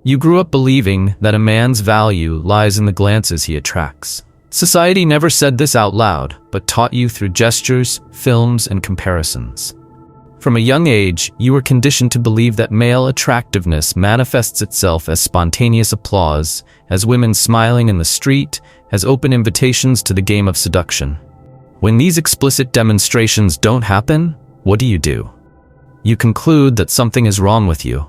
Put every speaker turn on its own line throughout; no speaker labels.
You grew up believing that a man's value lies in the glances he attracts. Society never said this out loud, but taught you through gestures, films, and comparisons. From a young age, you were conditioned to believe that male attractiveness manifests itself as spontaneous applause, as women smiling in the street, as open invitations to the game of seduction. When these explicit demonstrations don't happen, what do? You conclude that something is wrong with you.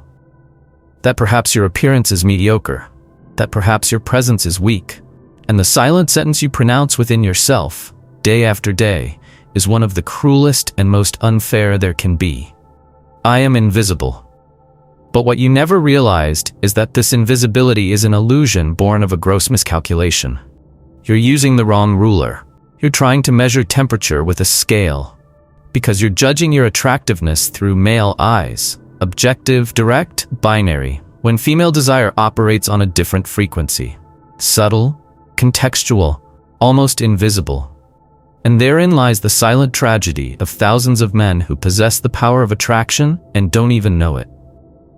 That perhaps your appearance is mediocre. That perhaps your presence is weak. And the silent sentence you pronounce within yourself, day after day, is one of the cruelest and most unfair there can be. I am invisible. But what you never realized is that this invisibility is an illusion born of a gross miscalculation. You're using the wrong ruler. You're trying to measure temperature with a scale. Because you're judging your attractiveness through male eyes. Objective, direct, binary, when female desire operates on a different frequency. Subtle, contextual, almost invisible. And therein lies the silent tragedy of thousands of men who possess the power of attraction and don't even know it.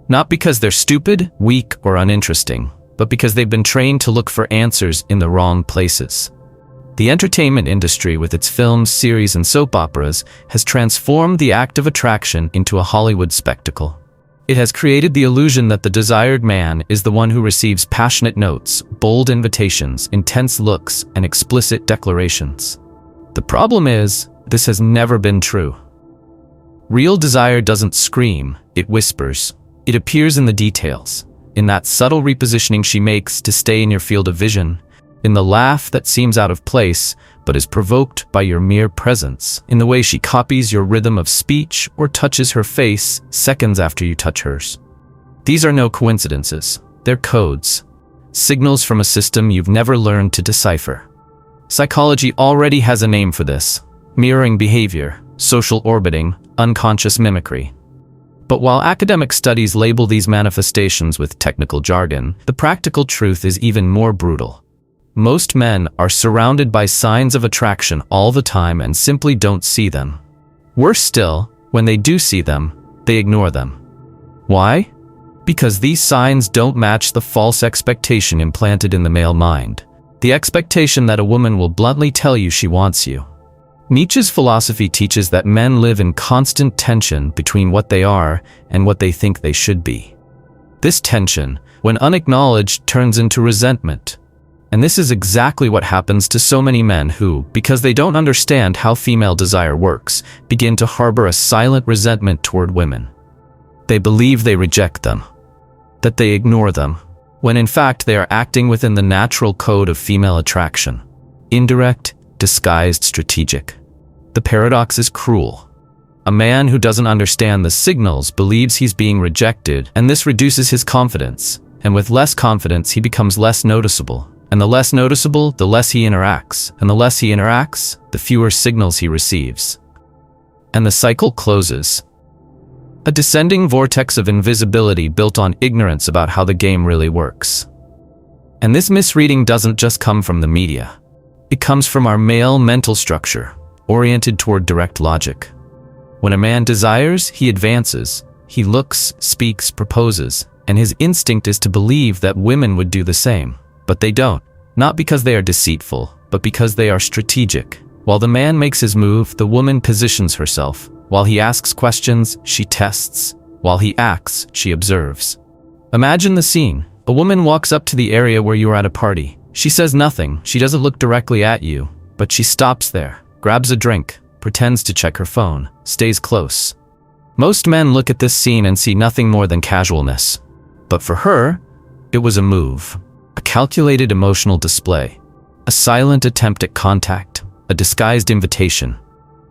Not because they're stupid, weak, or uninteresting, but because they've been trained to look for answers in the wrong places. The entertainment industry, with its films, series, and soap operas, has transformed the act of attraction into a Hollywood spectacle. It has created the illusion that the desired man is the one who receives passionate notes, bold invitations, intense looks, and explicit declarations. The problem is, this has never been true. Real desire doesn't scream, it whispers. It appears in the details, in that subtle repositioning she makes to stay in your field of vision, in the laugh that seems out of place but is provoked by your mere presence, in the way she copies your rhythm of speech or touches her face seconds after you touch hers. These are no coincidences, they're codes, signals from a system you've never learned to decipher. Psychology already has a name for this: mirroring behavior, social orbiting, unconscious mimicry. But while academic studies label these manifestations with technical jargon, the practical truth is even more brutal. Most men are surrounded by signs of attraction all the time and simply don't see them. Worse still, when they do see them, they ignore them. Why? Because these signs don't match the false expectation implanted in the male mind. The expectation that a woman will bluntly tell you she wants you. Nietzsche's philosophy teaches that men live in constant tension between what they are and what they think they should be. This tension, when unacknowledged, turns into resentment. And this is exactly what happens to so many men who, because they don't understand how female desire works, begin to harbor a silent resentment toward women. They believe they reject them, that they ignore them, when in fact they are acting within the natural code of female attraction. Indirect, disguised, strategic. The paradox is cruel. A man who doesn't understand the signals believes he's being rejected, and this reduces his confidence. And with less confidence, he becomes less noticeable. And the less noticeable, the less he interacts. And the less he interacts, the fewer signals he receives. And the cycle closes. A descending vortex of invisibility built on ignorance about how the game really works. And this misreading doesn't just come from the media. It comes from our male mental structure, oriented toward direct logic. When a man desires, he advances. He looks, speaks, proposes, and his instinct is to believe that women would do the same. But they don't. Not because they are deceitful, but because they are strategic. While the man makes his move, the woman positions herself. While he asks questions, she tests. While he acts, she observes. Imagine the scene. A woman walks up to the area where you are at a party. She says nothing. She doesn't look directly at you, but she stops there, grabs a drink, pretends to check her phone, stays close. Most men look at this scene and see nothing more than casualness. But for her, it was a move, a calculated emotional display, a silent attempt at contact, a disguised invitation.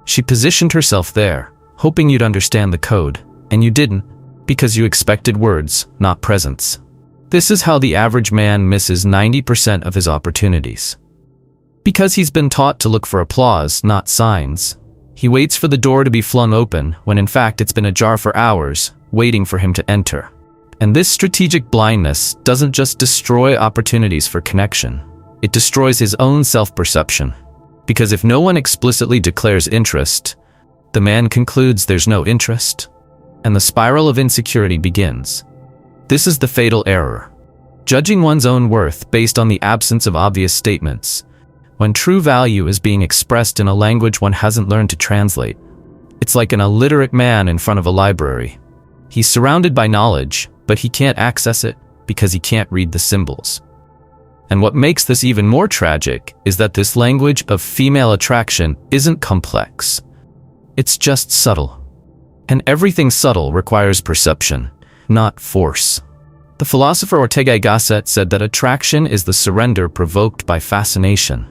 She positioned herself there, hoping you'd understand the code, and you didn't, because you expected words, not presence. This is how the average man misses 90% of his opportunities. Because he's been taught to look for applause, not signs. He waits for the door to be flung open, when in fact it's been ajar for hours, waiting for him to enter. And this strategic blindness doesn't just destroy opportunities for connection, it destroys his own self-perception. Because if no one explicitly declares interest, the man concludes there's no interest, and the spiral of insecurity begins. This is the fatal error. judging one's own worth based on the absence of obvious statements, when true value is being expressed in a language one hasn't learned to translate. It's like an illiterate man in front of a library. He's surrounded by knowledge, but he can't access it because he can't read the symbols. And what makes this even more tragic is that this language of female attraction isn't complex. It's just subtle. And everything subtle requires perception, not force. The philosopher Ortega y Gasset said that attraction is the surrender provoked by fascination.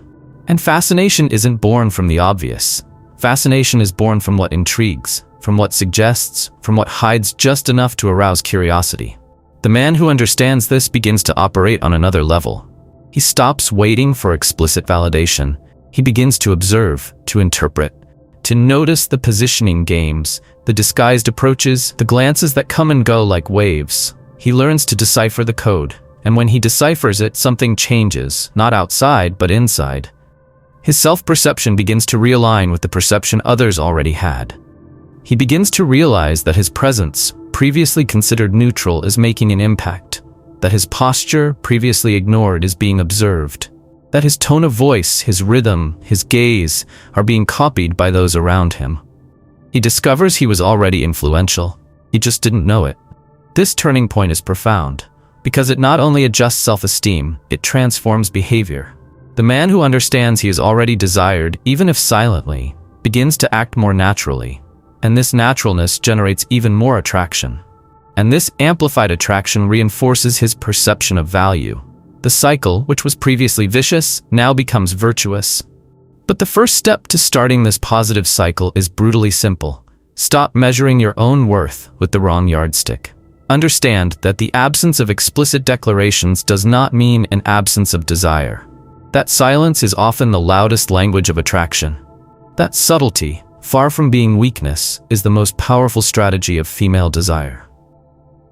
And fascination isn't born from the obvious. Fascination is born from what intrigues, from what suggests, from what hides just enough to arouse curiosity. The man who understands this begins to operate on another level. He stops waiting for explicit validation. He begins to observe, to interpret, to notice the positioning games, the disguised approaches, the glances that come and go like waves. He learns to decipher the code, and when he deciphers it, something changes, not outside, but inside. His self-perception begins to realign with the perception others already had. He begins to realize that his presence, previously considered neutral, is making an impact, that his posture, previously ignored, is being observed, that his tone of voice, his rhythm, his gaze are being copied by those around him. He discovers he was already influential. He just didn't know it. This turning point is profound, because it not only adjusts self-esteem, it transforms behavior. The man who understands he is already desired, even if silently, begins to act more naturally, and this naturalness generates even more attraction. And this amplified attraction reinforces his perception of value. The cycle, which was previously vicious, now becomes virtuous. But the first step to starting this positive cycle is brutally simple. Stop measuring your own worth with the wrong yardstick. Understand that the absence of explicit declarations does not mean an absence of desire. That silence is often the loudest language of attraction. That subtlety, far from being weakness, is the most powerful strategy of female desire.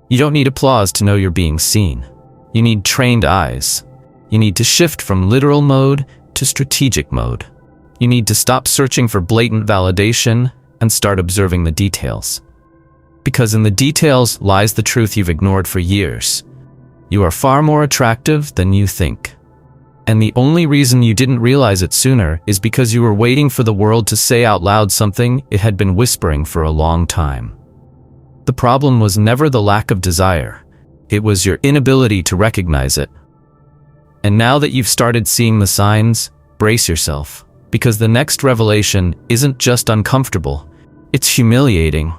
You don't need applause to know you're being seen. You need trained eyes. You need to shift from literal mode to strategic mode. You need to stop searching for blatant validation and start observing the details. Because in the details lies the truth you've ignored for years. You are far more attractive than you think. And the only reason you didn't realize it sooner is because you were waiting for the world to say out loud something it had been whispering for a long time. The problem was never the lack of desire. It was your inability to recognize it. And now that you've started seeing the signs, brace yourself, because the next revelation isn't just uncomfortable, it's humiliating.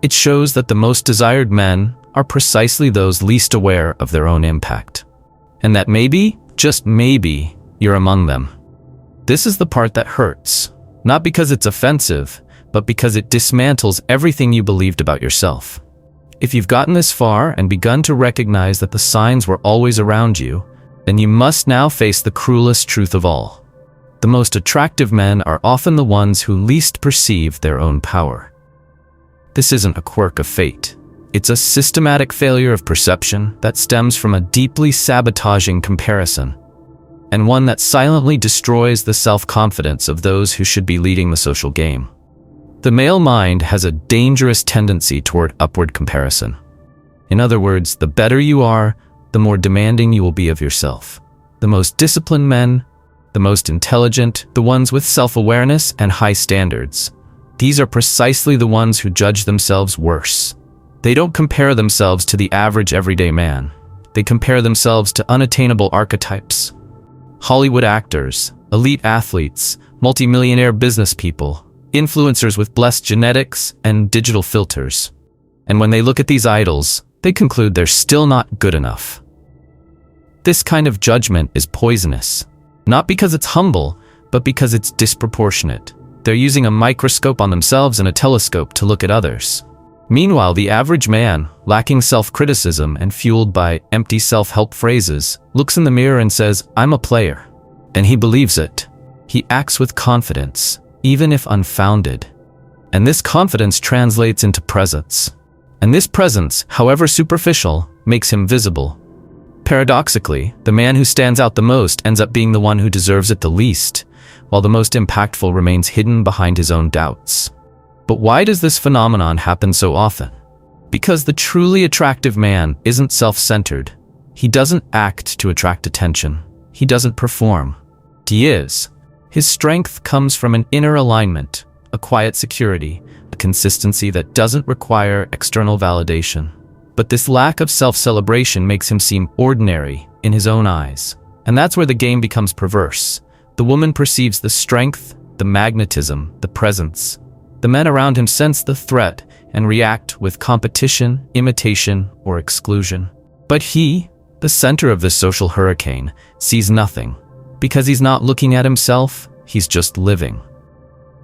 It shows that the most desired men are precisely those least aware of their own impact. And that maybe, just maybe, you're among them. This is the part that hurts, not because it's offensive, but because it dismantles everything you believed about yourself. If you've gotten this far and begun to recognize that the signs were always around you, then you must now face the cruelest truth of all. The most attractive men are often the ones who least perceive their own power. This isn't a quirk of fate. It's a systematic failure of perception that stems from a deeply sabotaging comparison, and one that silently destroys the self-confidence of those who should be leading the social game. The male mind has a dangerous tendency toward upward comparison. In other words, the better you are, the more demanding you will be of yourself. The most disciplined men, the most intelligent, the ones with self-awareness and high standards, these are precisely the ones who judge themselves worse. They don't compare themselves to the average everyday man. They compare themselves to unattainable archetypes. Hollywood actors, elite athletes, multimillionaire business people, influencers with blessed genetics and digital filters. And when they look at these idols, they conclude they're still not good enough. This kind of judgment is poisonous, not because it's humble, but because it's disproportionate. They're using a microscope on themselves and a telescope to look at others. Meanwhile, the average man, lacking self-criticism and fueled by empty self-help phrases, looks in the mirror and says, "I'm a player." And he believes it. He acts with confidence, even if unfounded. And this confidence translates into presence. And this presence, however superficial, makes him visible. Paradoxically, the man who stands out the most ends up being the one who deserves it the least, while the most impactful remains hidden behind his own doubts. But why does this phenomenon happen so often? Because the truly attractive man isn't self-centered. He doesn't act to attract attention. He doesn't perform. He is. His strength comes from an inner alignment, a quiet security, a consistency that doesn't require external validation. But this lack of self-celebration makes him seem ordinary in his own eyes. And that's where the game becomes perverse. The woman perceives the strength, the magnetism, the presence. The men around him sense the threat and react with competition, imitation, or exclusion. But he, the center of this social hurricane, sees nothing. Because he's not looking at himself, he's just living.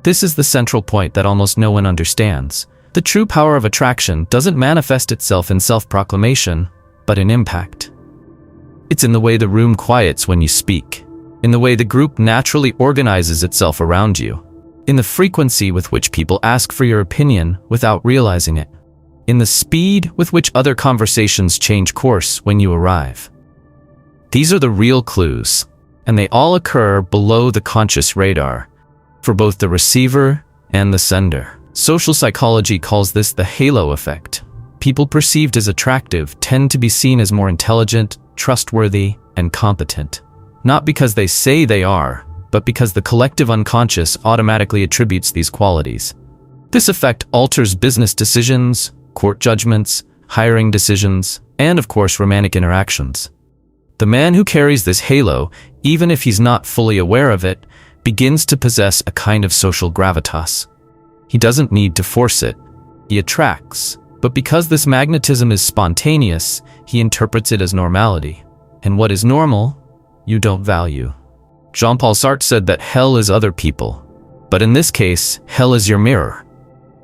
This is the central point that almost no one understands. The true power of attraction doesn't manifest itself in self-proclamation, but in impact. It's in the way the room quiets when you speak, in the way the group naturally organizes itself around you, in the frequency with which people ask for your opinion without realizing it, in the speed with which other conversations change course when you arrive. These are the real clues, and they all occur below the conscious radar, for both the receiver and the sender. Social psychology calls this the halo effect. People perceived as attractive tend to be seen as more intelligent, trustworthy, and competent. Not because they say they are, but because the collective unconscious automatically attributes these qualities. This effect alters business decisions, court judgments, hiring decisions, and of course romantic interactions. The man who carries this halo, even if he's not fully aware of it, begins to possess a kind of social gravitas. He doesn't need to force it. He attracts. But because this magnetism is spontaneous, he interprets it as normality. And what is normal, you don't value. Jean-Paul Sartre said that hell is other people. But in this case, hell is your mirror.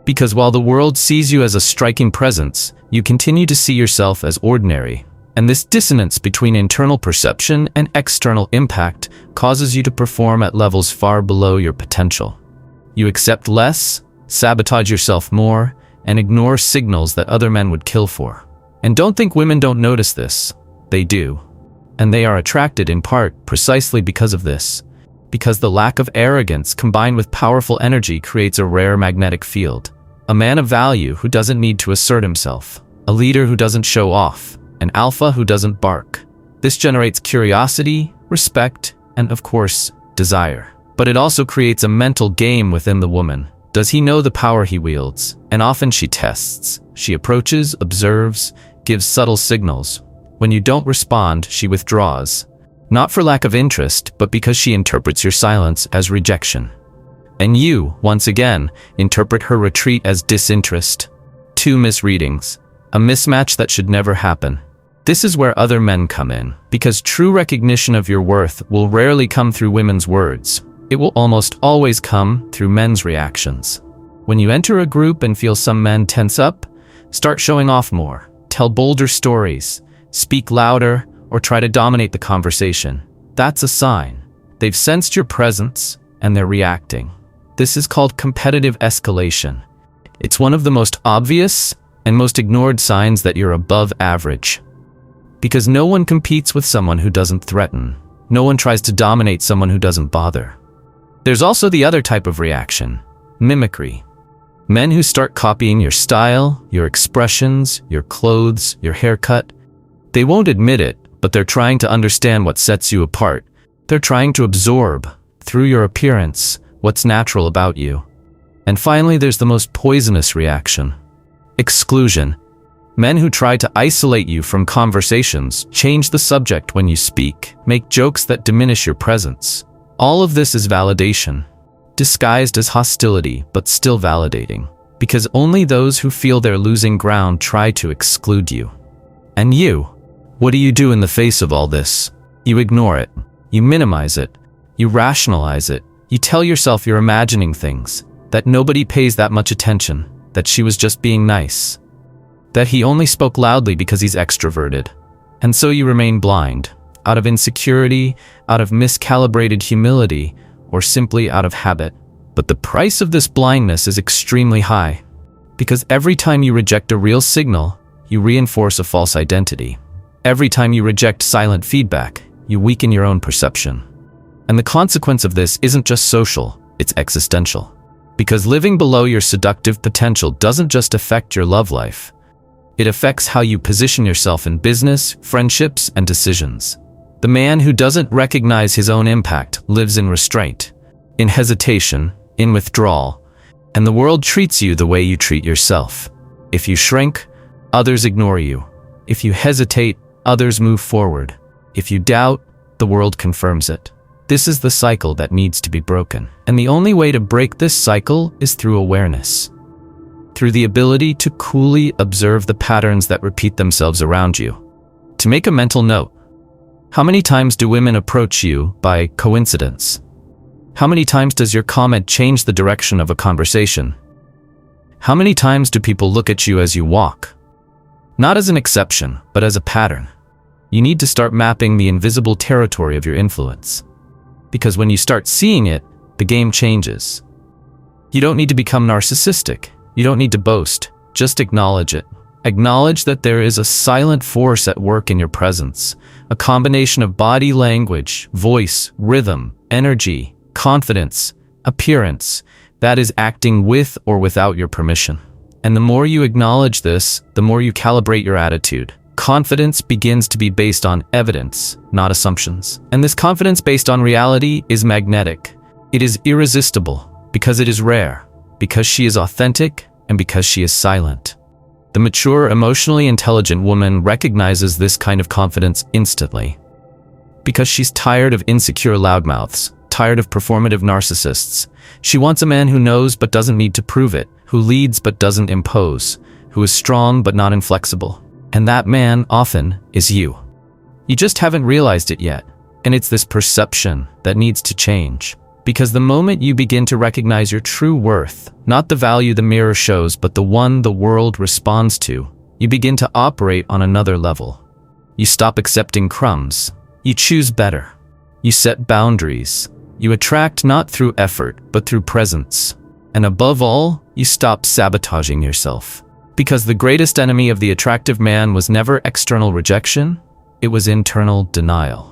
Because while the world sees you as a striking presence, you continue to see yourself as ordinary. And this dissonance between internal perception and external impact causes you to perform at levels far below your potential. You accept less, sabotage yourself more, and ignore signals that other men would kill for. And don't think women don't notice this. They do. And they are attracted in part precisely because of this. Because the lack of arrogance combined with powerful energy creates a rare magnetic field. A man of value who doesn't need to assert himself. A leader who doesn't show off. An alpha who doesn't bark. This generates curiosity, respect, and of course, desire. But it also creates a mental game within the woman. Does he know the power he wields? And often she tests. She approaches, observes, gives subtle signals. When you don't respond, she withdraws. Not for lack of interest, but because she interprets your silence as rejection. And you, once again, interpret her retreat as disinterest. Two misreadings. A mismatch that should never happen. This is where other men come in, because true recognition of your worth will rarely come through women's words. It will almost always come through men's reactions. When you enter a group and feel some men tense up, start showing off more, tell bolder stories, speak louder, or try to dominate the conversation. That's a sign. They've sensed your presence, and they're reacting. This is called competitive escalation. It's one of the most obvious and most ignored signs that you're above average. Because no one competes with someone who doesn't threaten. No one tries to dominate someone who doesn't bother. There's also the other type of reaction, mimicry. Men who start copying your style, your expressions, your clothes, your haircut. They won't admit it, but they're trying to understand what sets you apart. They're trying to absorb, through your appearance, what's natural about you. And finally, there's the most poisonous reaction, exclusion. Men who try to isolate you from conversations, change the subject when you speak, make jokes that diminish your presence. All of this is validation, disguised as hostility, but still validating. Because only those who feel they're losing ground try to exclude you. And you, what do you do in the face of all this? You ignore it. You minimize it. You rationalize it. You tell yourself you're imagining things, that nobody pays that much attention, that she was just being nice, that he only spoke loudly because he's extroverted. And so you remain blind, out of insecurity, out of miscalibrated humility, or simply out of habit. But the price of this blindness is extremely high, because every time you reject a real signal, you reinforce a false identity. Every time you reject silent feedback, you weaken your own perception. And the consequence of this isn't just social, it's existential. Because living below your seductive potential doesn't just affect your love life. It affects how you position yourself in business, friendships, and decisions. The man who doesn't recognize his own impact lives in restraint, in hesitation, in withdrawal, and the world treats you the way you treat yourself. If you shrink, others ignore you. If you hesitate, others move forward. If you doubt, the world confirms it. This is the cycle that needs to be broken. And the only way to break this cycle is through awareness. Through the ability to coolly observe the patterns that repeat themselves around you. To make a mental note, how many times do women approach you by coincidence? How many times does your comment change the direction of a conversation? How many times do people look at you as you walk? Not as an exception, but as a pattern. You need to start mapping the invisible territory of your influence. Because when you start seeing it, the game changes. You don't need to become narcissistic. You don't need to boast. Just acknowledge it. Acknowledge that there is a silent force at work in your presence, a combination of body language, voice, rhythm, energy, confidence, appearance, that is acting with or without your permission. And the more you acknowledge this, the more you calibrate your attitude. Confidence begins to be based on evidence, not assumptions. And this confidence based on reality is magnetic. It is irresistible because it is rare, because she is authentic, and because she is silent. The mature, emotionally intelligent woman recognizes this kind of confidence instantly. Because she's tired of insecure loudmouths, tired of performative narcissists. She wants a man who knows but doesn't need to prove it, who leads but doesn't impose, who is strong but not inflexible. And that man, often, is you. You just haven't realized it yet. And it's this perception that needs to change. Because the moment you begin to recognize your true worth, not the value the mirror shows, but the one the world responds to, you begin to operate on another level. You stop accepting crumbs. You choose better. You set boundaries. You attract not through effort, but through presence. And above all, you stop sabotaging yourself. Because the greatest enemy of the attractive man was never external rejection, it was internal denial.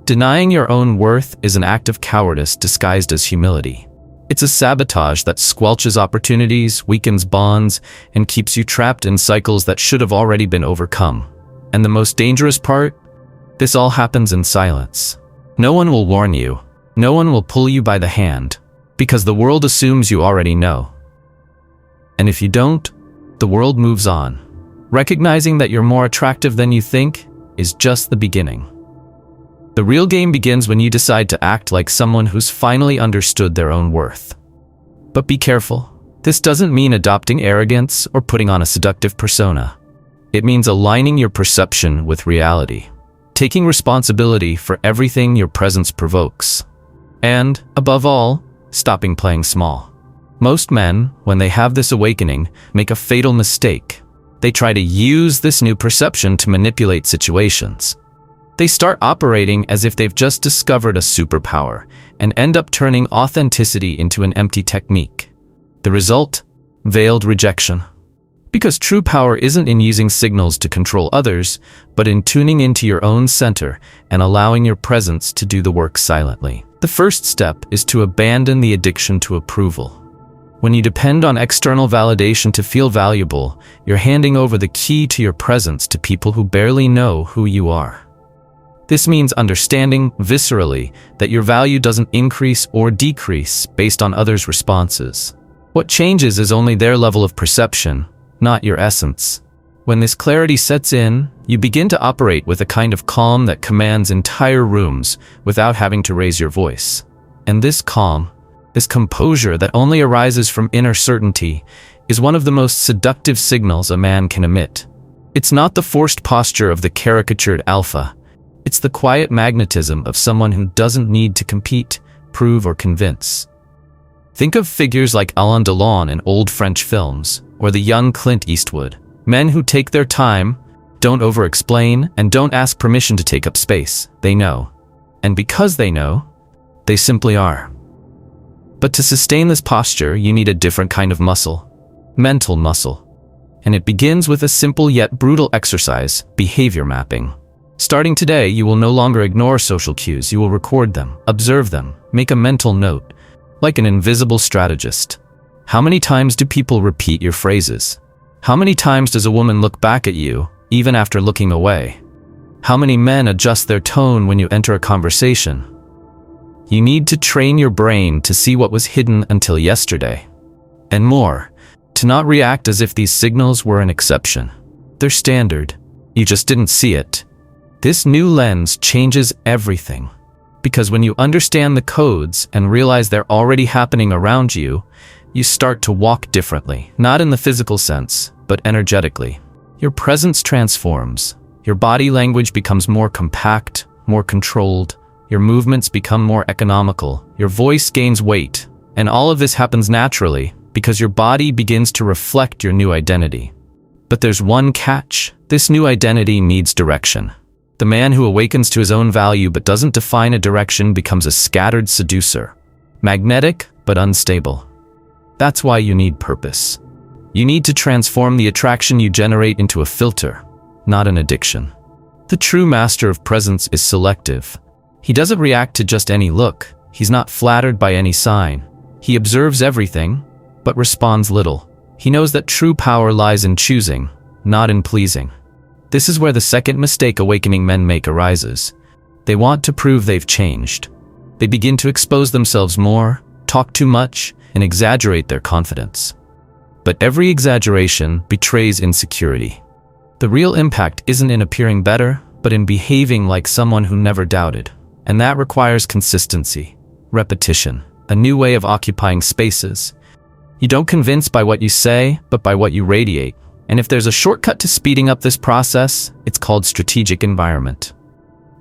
Denying your own worth is an act of cowardice disguised as humility. It's a sabotage that squelches opportunities, weakens bonds, and keeps you trapped in cycles that should have already been overcome. And the most dangerous part? This all happens in silence. No one will warn you. No one will pull you by the hand, because the world assumes you already know. And if you don't, the world moves on. Recognizing that you're more attractive than you think is just the beginning. The real game begins when you decide to act like someone who's finally understood their own worth. But be careful. This doesn't mean adopting arrogance or putting on a seductive persona. It means aligning your perception with reality, taking responsibility for everything your presence provokes. And, above all, stopping playing small. Most men, when they have this awakening, make a fatal mistake. They try to use this new perception to manipulate situations. They start operating as if they've just discovered a superpower and end up turning authenticity into an empty technique. The result? Veiled rejection. Because true power isn't in using signals to control others, but in tuning into your own center and allowing your presence to do the work silently. The first step is to abandon the addiction to approval. When you depend on external validation to feel valuable, you're handing over the key to your presence to people who barely know who you are. This means understanding, viscerally, that your value doesn't increase or decrease based on others' responses. What changes is only their level of perception, not your essence. When this clarity sets in, you begin to operate with a kind of calm that commands entire rooms without having to raise your voice. And this calm, this composure that only arises from inner certainty, is one of the most seductive signals a man can emit. It's not the forced posture of the caricatured alpha. It's the quiet magnetism of someone who doesn't need to compete, prove, or convince. Think of figures like Alain Delon in old French films, or the young Clint Eastwood. Men who take their time, don't over-explain, and don't ask permission to take up space. They know. And because they know, they simply are. But to sustain this posture, you need a different kind of muscle. Mental muscle. And it begins with a simple yet brutal exercise, behavior mapping. Starting today, you will no longer ignore social cues. You will record them, observe them, make a mental note, like an invisible strategist. How many times do people repeat your phrases? How many times does a woman look back at you, even after looking away? How many men adjust their tone when you enter a conversation? You need to train your brain to see what was hidden until yesterday. And more, to not react as if these signals were an exception. They're standard. You just didn't see it. This new lens changes everything. Because when you understand the codes and realize they're already happening around you, you start to walk differently. Not in the physical sense, but energetically. Your presence transforms. Your body language becomes more compact, more controlled. Your movements become more economical. Your voice gains weight. And all of this happens naturally because your body begins to reflect your new identity. But there's one catch. This new identity needs direction. The man who awakens to his own value but doesn't define a direction becomes a scattered seducer. Magnetic, but unstable. That's why you need purpose. You need to transform the attraction you generate into a filter, not an addiction. The true master of presence is selective. He doesn't react to just any look. He's not flattered by any sign. He observes everything, but responds little. He knows that true power lies in choosing, not in pleasing. This is where the second mistake awakening men make arises. They want to prove they've changed. They begin to expose themselves more, talk too much, and exaggerate their confidence. But every exaggeration betrays insecurity. The real impact isn't in appearing better, but in behaving like someone who never doubted. And that requires consistency, repetition, a new way of occupying spaces. You don't convince by what you say, but by what you radiate. And if there's a shortcut to speeding up this process, it's called strategic environment.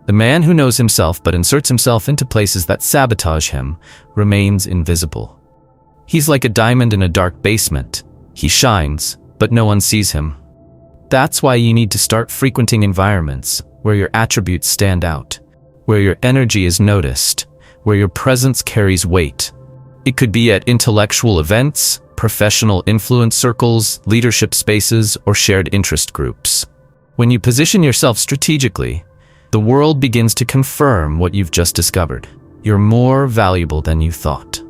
The man who knows himself but inserts himself into places that sabotage him remains invisible. He's like a diamond in a dark basement. He shines, but no one sees him. That's why you need to start frequenting environments where your attributes stand out, where your energy is noticed, where your presence carries weight. It could be at intellectual events, professional influence circles, leadership spaces, or shared interest groups. When you position yourself strategically, the world begins to confirm what you've just discovered. You're more valuable than you thought.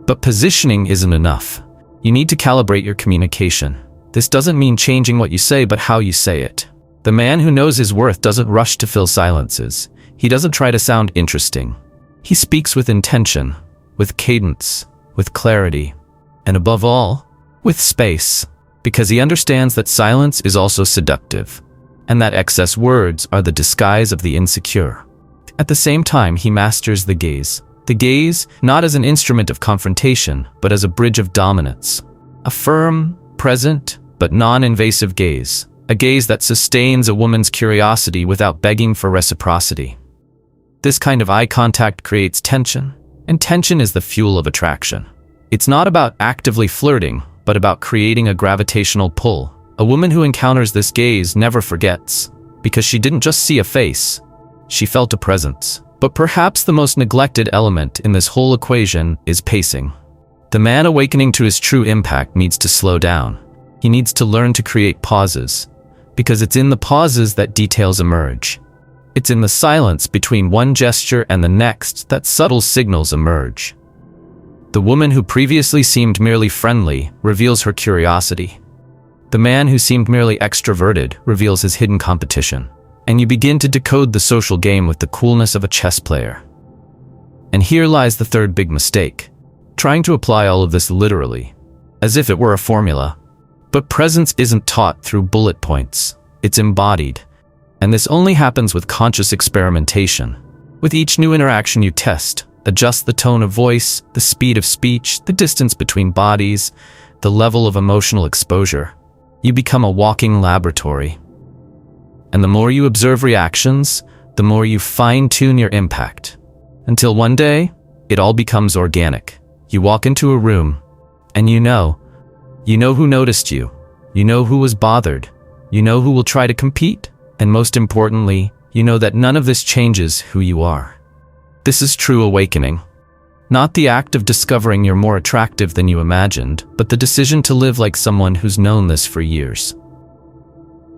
But positioning isn't enough. You need to calibrate your communication. This doesn't mean changing what you say, but how you say it. The man who knows his worth doesn't rush to fill silences. He doesn't try to sound interesting. He speaks with intention, with cadence, with clarity, and above all, with space, because he understands that silence is also seductive, and that excess words are the disguise of the insecure. At the same time, he masters the gaze. The gaze, not as an instrument of confrontation, but as a bridge of dominance. A firm, present, but non-invasive gaze. A gaze that sustains a woman's curiosity without begging for reciprocity. This kind of eye contact creates tension, and tension is the fuel of attraction. It's not about actively flirting, but about creating a gravitational pull. A woman who encounters this gaze never forgets, because she didn't just see a face, she felt a presence. But perhaps the most neglected element in this whole equation is pacing. The man awakening to his true impact needs to slow down. He needs to learn to create pauses, because it's in the pauses that details emerge. It's in the silence between one gesture and the next that subtle signals emerge. The woman who previously seemed merely friendly reveals her curiosity. The man who seemed merely extroverted reveals his hidden competition. And you begin to decode the social game with the coolness of a chess player. And here lies the third big mistake, trying to apply all of this literally, as if it were a formula. But presence isn't taught through bullet points, it's embodied. And this only happens with conscious experimentation. With each new interaction you test, adjust the tone of voice, the speed of speech, the distance between bodies, the level of emotional exposure. You become a walking laboratory. And the more you observe reactions, the more you fine-tune your impact. Until one day, it all becomes organic. You walk into a room, and you know who noticed you, you know who was bothered, you know who will try to compete, and most importantly, you know that none of this changes who you are. This is true awakening. Not the act of discovering you're more attractive than you imagined, but the decision to live like someone who's known this for years.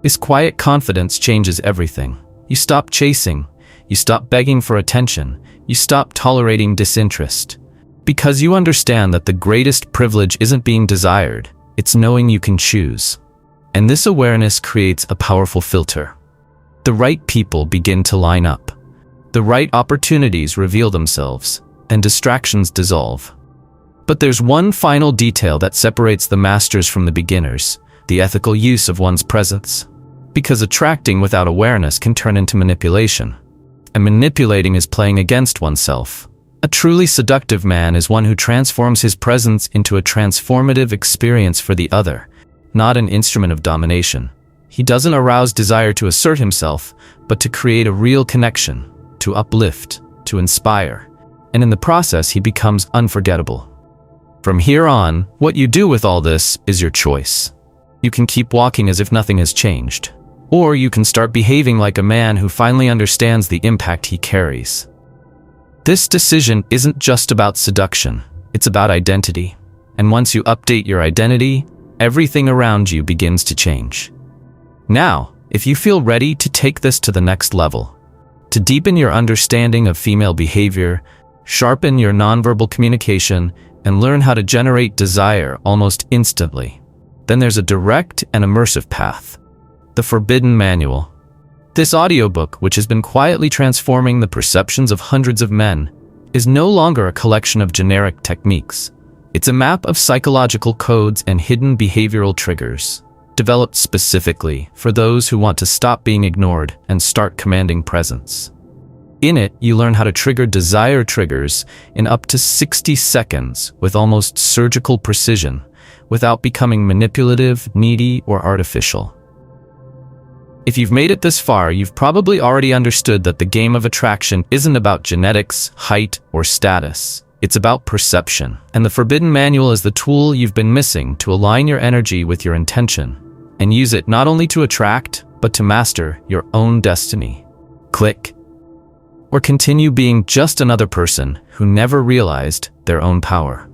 This quiet confidence changes everything. You stop chasing. You stop begging for attention. You stop tolerating disinterest. Because you understand that the greatest privilege isn't being desired, it's knowing you can choose. And this awareness creates a powerful filter. The right people begin to line up. The right opportunities reveal themselves, and distractions dissolve. But there's one final detail that separates the masters from the beginners: the ethical use of one's presence. Because attracting without awareness can turn into manipulation. And manipulating is playing against oneself. A truly seductive man is one who transforms his presence into a transformative experience for the other, not an instrument of domination. He doesn't arouse desire to assert himself, but to create a real connection, to uplift, to inspire. And in the process, he becomes unforgettable. From here on, what you do with all this is your choice. You can keep walking as if nothing has changed. Or you can start behaving like a man who finally understands the impact he carries. This decision isn't just about seduction, it's about identity. And once you update your identity, everything around you begins to change. Now, if you feel ready to take this to the next level, to deepen your understanding of female behavior, sharpen your nonverbal communication, and learn how to generate desire almost instantly, then there's a direct and immersive path. The Forbidden Manual. This audiobook, which has been quietly transforming the perceptions of hundreds of men, is no longer a collection of generic techniques. It's a map of psychological codes and hidden behavioral triggers, developed specifically for those who want to stop being ignored and start commanding presence. In it, you learn how to trigger desire triggers in up to 60 seconds with almost surgical precision, without becoming manipulative, needy, or artificial. If you've made it this far, you've probably already understood that the game of attraction isn't about genetics, height, or status. It's about perception. And the Forbidden Manual is the tool you've been missing to align your energy with your intention, and use it not only to attract, but to master your own destiny. Click. Or continue being just another person who never realized their own power.